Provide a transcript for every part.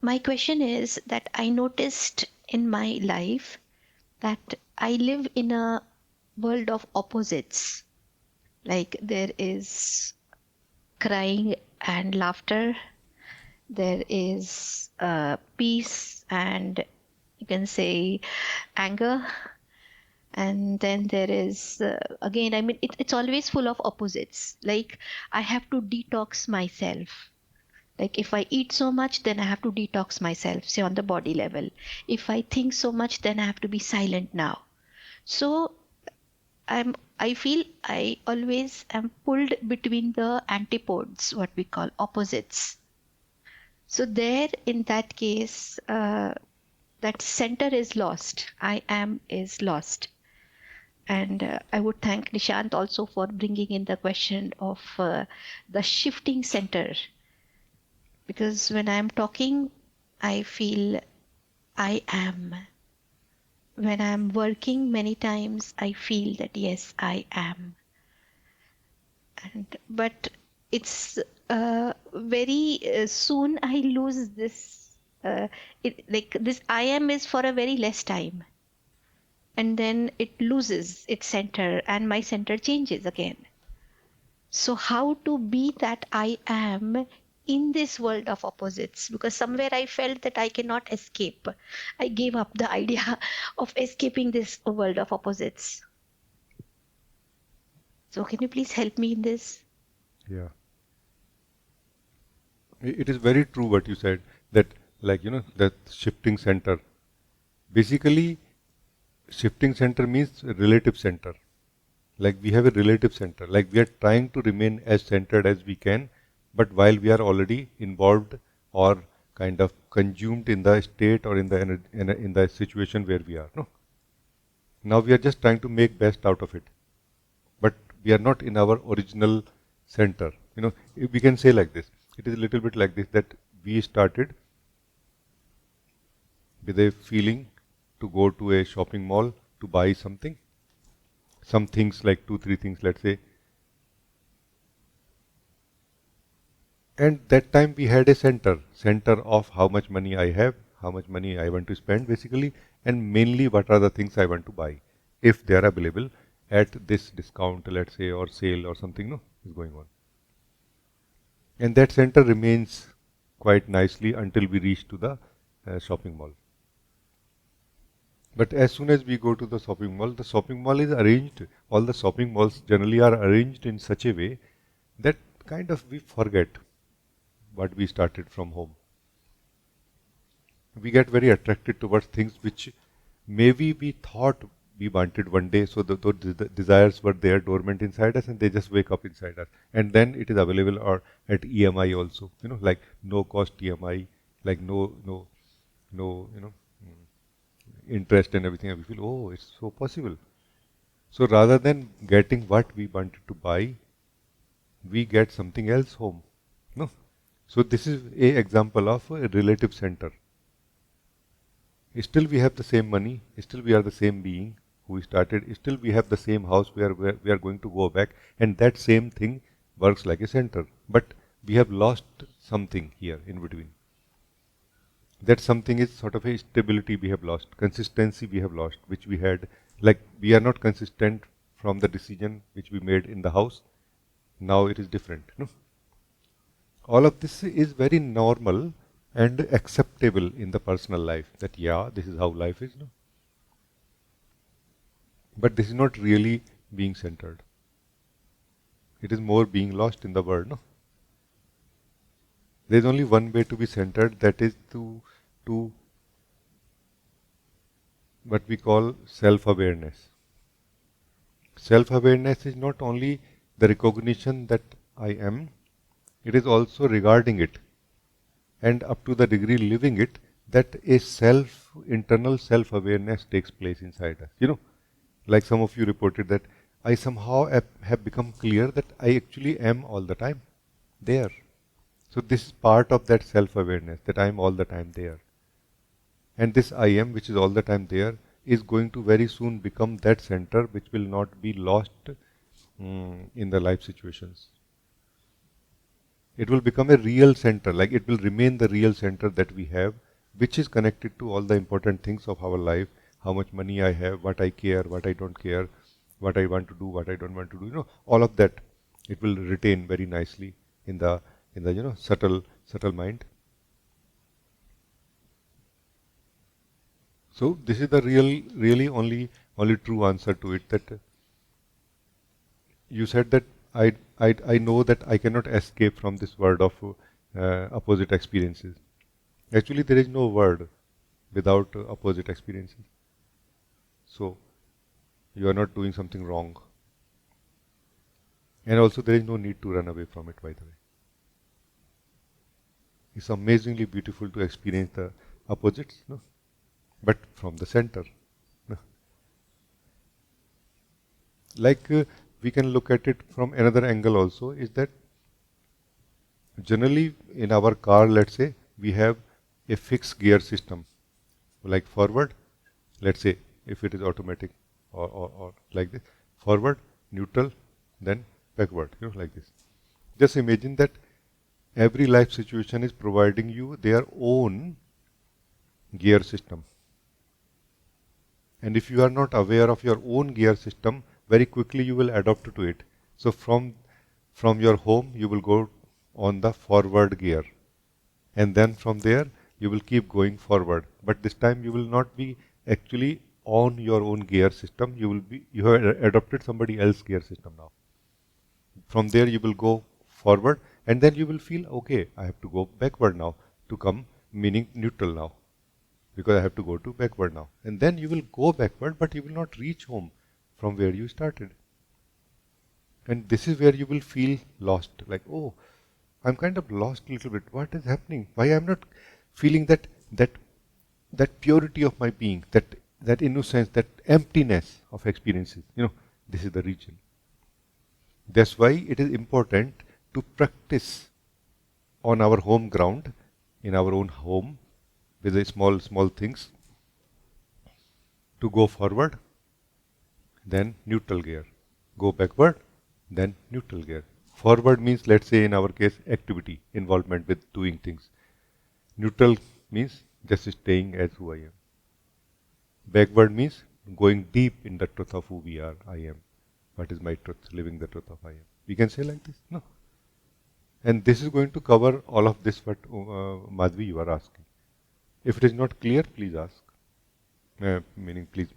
my question is that I noticed in my life that I live in a world of opposites. Like there is crying and laughter, there is peace and you can say anger, and then there is again, I mean, it's always full of opposites. Like I have to detox myself. Like if I eat so much, then I have to detox myself, say on the body level. If I think so much, then I have to be silent now. So I feel I always am pulled between the antipodes, what we call opposites. So there, in that case, that center is lost. I am is lost. And I would thank Nishant also for bringing in the question of the shifting center. Because when I'm talking, I feel I am. When I'm working, many times I feel that yes, I am. And but it's very soon I lose this. Like this, I am is for a very less time, and then it loses its center, and my center changes again. So how to be that I am in this world of opposites? Because somewhere I felt that I cannot escape. I gave up the idea of escaping this world of opposites. So can you please help me in this? Yeah. It is very true what you said, that like that shifting center. Basically, shifting center means relative center. Like we have a relative center. Like we are trying to remain as centered as we can, but while we are already involved or kind of consumed in the state or in the in the situation where we are. No. Now we are just trying to make best out of it, but we are not in our original center. We can say like this. It is a little bit like this, that we started with a feeling to go to a shopping mall to buy something, some things like two, three things, let's say. And that time we had a center of how much money I have, how much money I want to spend basically, and mainly what are the things I want to buy, if they are available at this discount, let's say, or sale or something, no, is going on. And that center remains quite nicely until we reach to the shopping mall. But as soon as we go to the shopping mall is arranged, all the shopping malls generally are arranged in such a way that kind of we forget what we started from home. We get very attracted towards things which maybe we thought we wanted one day, so those desires were there dormant inside us and they just wake up inside us. And then it is available or at EMI also, like no cost EMI, like no, interest and everything, and we feel, oh, it's so possible. So rather than getting what we wanted to buy, we get something else home. No. So this is a example of a relative center. Still we have the same money, still we are the same being who we started, still we have the same house where we are going to go back, and that same thing works like a center. But we have lost something here in between. That something is sort of a stability we have lost, consistency we have lost, which we had. Like we are not consistent from the decision which we made in the house. Now it is different. No? All of this is very normal and acceptable in the personal life, that yeah, this is how life is. No? But this is not really being centered. It is more being lost in the world. No? There is only one way to be centered, that is to what we call self-awareness. Self-awareness is not only the recognition that I am, it is also regarding it, and up to the degree living it, that a internal self-awareness takes place inside us. Like some of you reported that I somehow have become clear that I actually am all the time there. So this is part of that self-awareness, that I am all the time there. And this I am, which is all the time there, is going to very soon become that center which will not be lost in the life situations. it will become a real center, like it will remain the real center that we have, which is connected to all the important things of our life, how much money I have, what I care, what I don't care, what I want to do, what I don't want to do, all of that, it will retain very nicely in the subtle mind. So this is the really only true answer to it, that you said that I know that I cannot escape from this world of opposite experiences. Actually, there is no word without opposite experiences. So you are not doing something wrong. And also there is no need to run away from it, by the way. It's amazingly beautiful to experience the opposites, no? But from the center. No? Like we can look at it from another angle also, is that generally in our car, let's say, we have a fixed gear system, like forward, let's say, if it is automatic, or like this, forward, neutral, then backward, like this. Just imagine that every life situation is providing you their own gear system. And if you are not aware of your own gear system, very quickly you will adopt to it. So from your home, you will go on the forward gear. And then from there, you will keep going forward. But this time you will not be actually on your own gear system. You have adopted somebody else's gear system now. From there you will go forward, and then you will feel, okay, I have to go backward now to come, meaning neutral now, because I have to go to backward now. And then you will go backward, but you will not reach home from where you started. And this is where you will feel lost, like, oh, I'm kind of lost a little bit. What is happening? Why I'm not feeling that purity of my being, that innocence, that emptiness of experiences. This is the region. That's why it is important to practice on our home ground, in our own home, with the small things, to go forward, then neutral gear. Go backward, then neutral gear. Forward means, let's say in our case, activity, involvement with doing things. Neutral means just staying as who I am. Backward means going deep in the truth of who we are, I am. What is my truth? Living the truth of I am. We can say like this? No. And this is going to cover all of this what Madhvi you are asking. If it is not clear, please ask. Meaning, please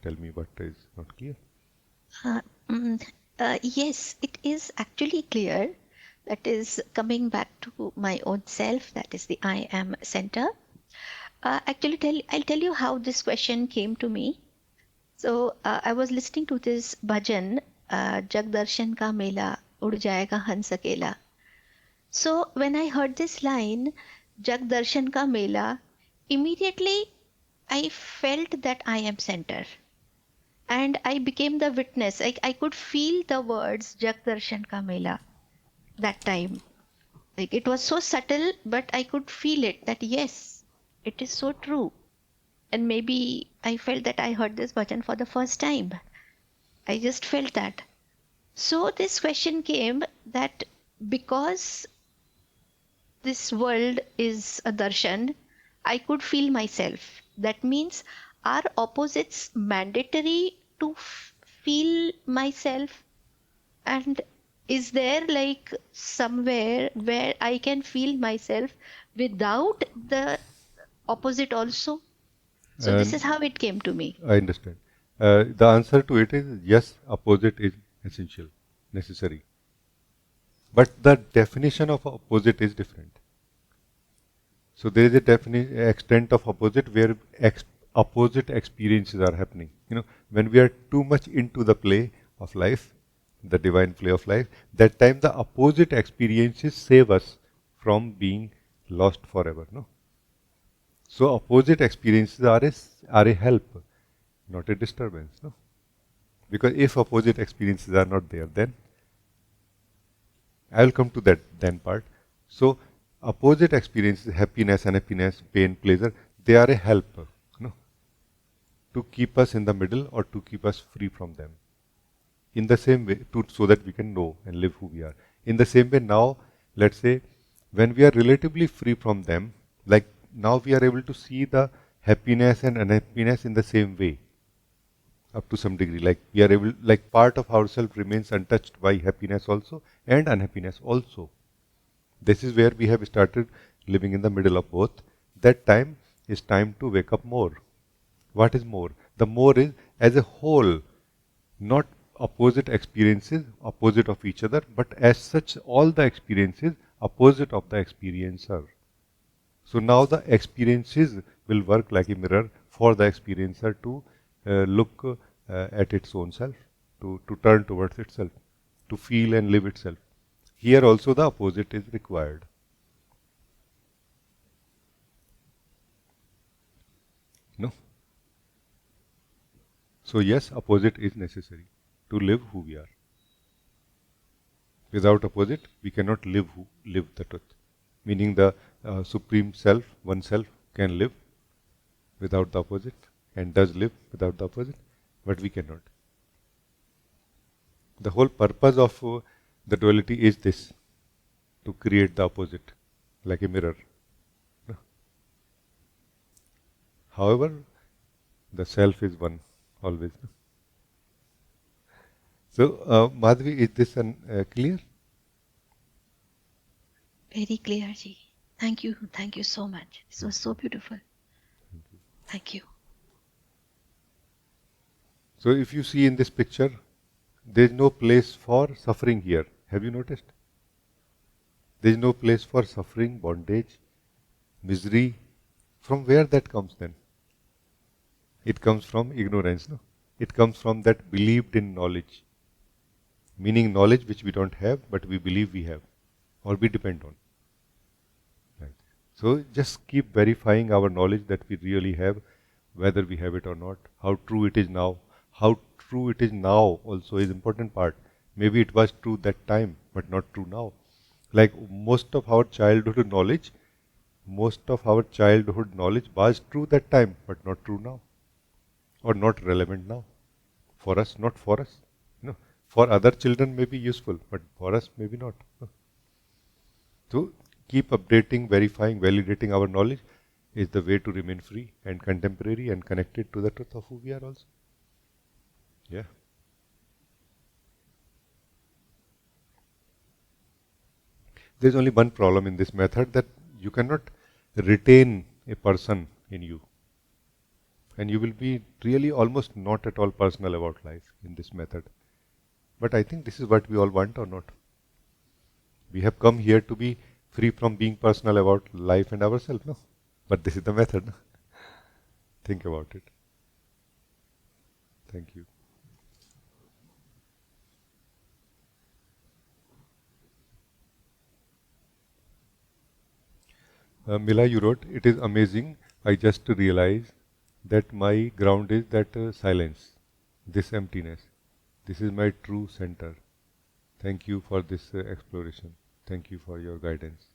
tell me what is not clear. Yes, it is actually clear. That is coming back to my own self. That is the I am center. Actually, I'll tell you how this question came to me. So I was listening to this bhajan, Jag Darshan Ka Mela, Ud Jayega Hans Akela. So when I heard this line, Jag Darshan Ka Mela, immediately I felt that I am center. And I became the witness. I could feel the words Jag Darshan Ka Mela that time. Like it was so subtle, but I could feel it that yes, it is so true. And maybe I felt that I heard this bhajan for the first time. I just felt that. So this question came that because this world is a darshan, I could feel myself. That means, are opposites mandatory to feel myself? And is there like somewhere where I can feel myself without the opposite also? So this is And how it came to me. I understand. The answer to it is yes, opposite is essential, necessary. But the definition of opposite is different. So there is a extent of opposite where opposite experiences are happening. When we are too much into the play of life, the divine play of life, that time the opposite experiences save us from being lost forever. No. So opposite experiences are a help, not a disturbance. No. Because if opposite experiences are not there, then I will come to that then part. So opposite experiences, happiness, unhappiness, pain, pleasure, they are a help, to keep us in the middle or to keep us free from them. In the same way, so that we can know and live who we are. In the same way, now let's say, when we are relatively free from them, like now we are able to see the happiness and unhappiness in the same way up to some degree. Like we are able, like part of ourselves remains untouched by happiness also and unhappiness also. This is where we have started living in the middle of both. That time is time to wake up more. What is more? The more is as a whole, not opposite experiences, opposite of each other, but as such, all the experiences opposite of the experiencer. So now the experiences will work like a mirror for the experiencer to look at its own self, to turn towards itself, to feel and live itself. Here also the opposite is required. No? So yes, opposite is necessary to live who we are. Without opposite, we cannot live the truth. Meaning the supreme self, oneself, can live without the opposite and does live without the opposite, but we cannot. The whole purpose of the duality is this, to create the opposite, like a mirror. However, the self is one, always. So, Madhvi, is this clear? Very clear, Ji. Thank you. Thank you so much. This was so beautiful. Thank you. So, if you see in this picture, there is no place for suffering here. Have you noticed? There is no place for suffering, bondage, misery. From where that comes then? It comes from ignorance, no? It comes from that believed in knowledge. Meaning knowledge which we don't have, but we believe we have, or we depend on. Right. So just keep verifying our knowledge that we really have, whether we have it or not, how true it is now. How true it is now also is important part. Maybe it was true that time, but not true now. Like most of our childhood knowledge was true that time, but not true now, or not relevant now. For us, not for us. No. For other children may be useful, but for us maybe not. So keep updating, verifying, validating our knowledge is the way to remain free and contemporary and connected to the truth of who we are also. Yeah. There's only one problem in this method, that you cannot retain a person in you. And you will be really almost not at all personal about life in this method. But I think this is what we all want, or not? We have come here to be free from being personal about life and ourselves, no? But this is the method. No? Think about it. Thank you. Mila, you wrote, it is amazing. I just realized that my ground is that silence, this emptiness. This is my true center. Thank you for this exploration. Thank you for your guidance.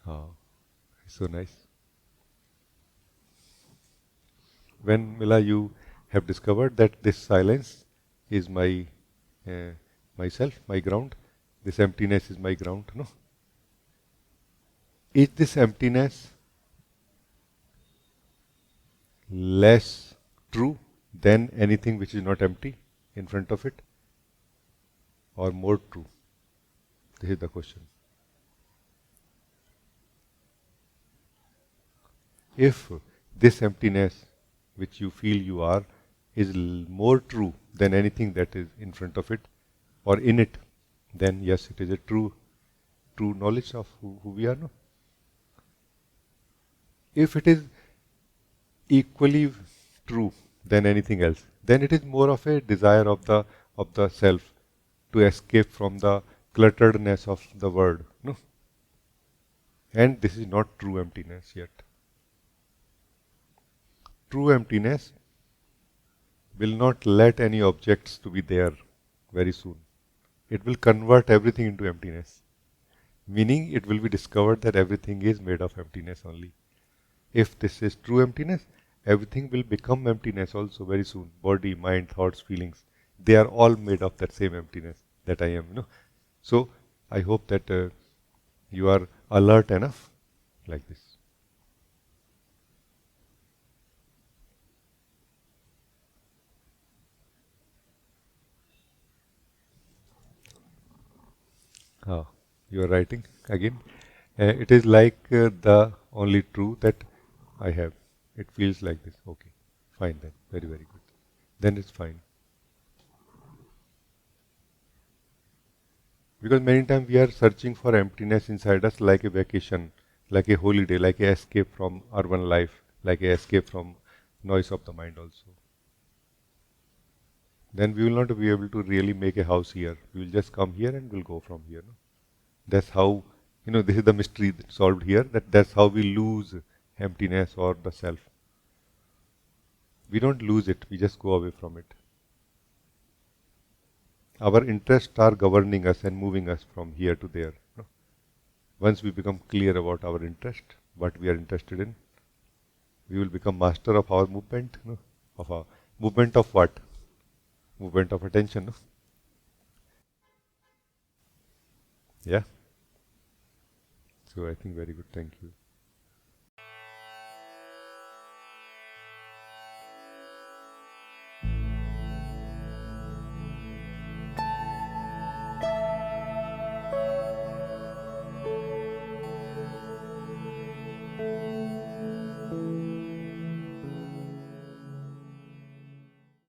Oh, so nice. When, Mila, you have discovered that this silence is my myself, my ground, this emptiness is my ground, no? Is this emptiness less true than anything which is not empty in front of it, or more true? This is the question. If this emptiness which you feel you are is more true than anything that is in front of it or in it, then yes, it is a true knowledge of who we are. No? If it is equally true than anything else, then it is more of a desire of the self to escape from the clutteredness of the world. No? And this is not true emptiness yet. True emptiness will not let any objects to be there very soon. It will convert everything into emptiness. Meaning it will be discovered that everything is made of emptiness only. If this is true emptiness, everything will become emptiness also very soon. Body, mind, thoughts, feelings, they are all made of that same emptiness that I am. So I hope that You are alert enough, like this. Ah, you are writing again. It is like the only true that I have. It feels like this. Okay, fine then. Very, very good. Then it's fine. Because many times we are searching for emptiness inside us like a vacation, like a holiday, like a escape from urban life, like a escape from noise of the mind also. Then we will not be able to really make a house here. We will just come here and we'll go from here. No? That's how, this is the mystery solved here, that's how we lose emptiness or the self. We don't lose it, we just go away from it. Our interests are governing us and moving us from here to there. No? Once we become clear about our interest, what we are interested in, we will become master of our movement. No? Of our movement of what? Movement of attention. No? Yeah. So I think very good. Thank you.